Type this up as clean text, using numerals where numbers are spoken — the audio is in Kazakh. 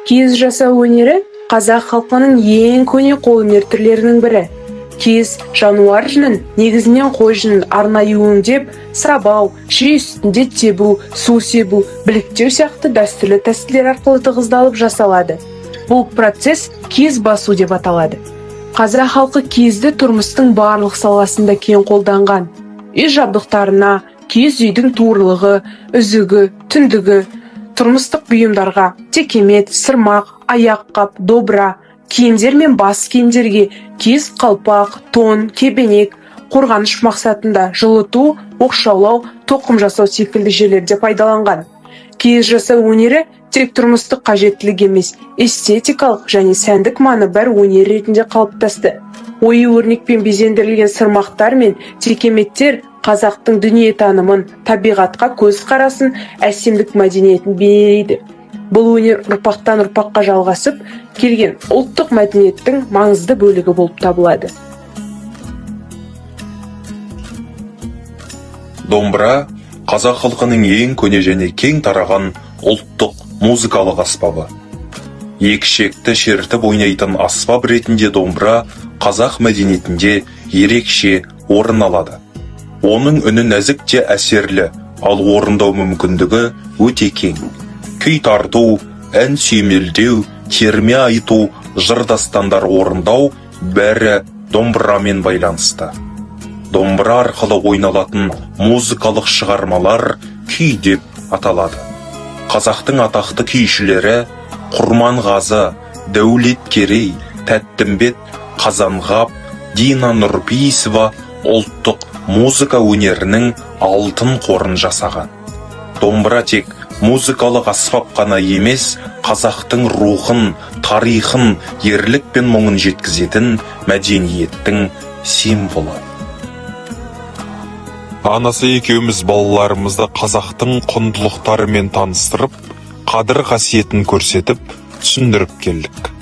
Киіз жасау өнері қазақ халқының ең көне қолөнер түрлерінің бірі. Киіз жануар жүнін, негізінен қой жүнін арнайы өңдеп, сабау, жиі үстінде тебу, су себу, біліктеу сияқты дәстүрлі тәсілдер арқылы тығыздалып жасалады. Бұл процесс киіз басу деп аталады. Қазақ халқы киізді тұрмыстың барлық саласында кең қолданған. Үй жабдықтарына, киіз үйдің туырлығы, үзігі, түндігі, тұрмыстық бұйымдарға, текемет, сырмақ, аяққап, добра, киімдер мен бас киімдерге киіз қалпақ, тон, кебенек, қорғаныш мақсатында жылыту, оқшаулау, тоқым жасау секілді жерлерде пайдаланған. Киіз жасау өнері тек тұрмыстық қажеттілік емес, эстетикалық және сәндік маңызы бар өнер ретінде қалыптасты. Ою-өрнекпен безендірілген сырмақтар мен текеметтер қазақтың дүниетанымын, табиғатқа көзқарасын, әсемдік мәдениетін бейнелейді. Бұл өнер ұрпақтан ұрпаққа жалғасып келген ұлттық мәдениеттің маңызды бөлігі болып табылады. Домбыра қазақ халқының ең көне және кең тараған ұлттық музыкалық аспабы. Екі шекті шертіп ойнайтын аспап ретінде домбыра қазақ мәдениетінде ерекше орын алады. Оның үні нәзік те әсерлі, ал орындау мүмкіндігі өте кең. Күй тарту, ән сүйемелдеу, терме айту, жыр дастандар орындау бәрі домбырамен байланысты. Домбыра арқылы ойналатын музыкалық шығармалар күй деп аталады. Қазақтың атақты күйшілері Құрманғазы, Дәулеткерей, Тәттімбет, Қазанғап, Дина Нұрпейісова ұлттық музыка өнерінің алтын қорын жасаған. Домбыра тек музыкалық аспап қана емес, қазақтың рухын, тарихын, ерлік пен мұңын жеткізетін мәдениеттің символы. Анасы екеуміз балаларымызды қазақтың құндылықтарымен таныстырып, қадір қасиетін көрсетіп, түсіндіріп келдік.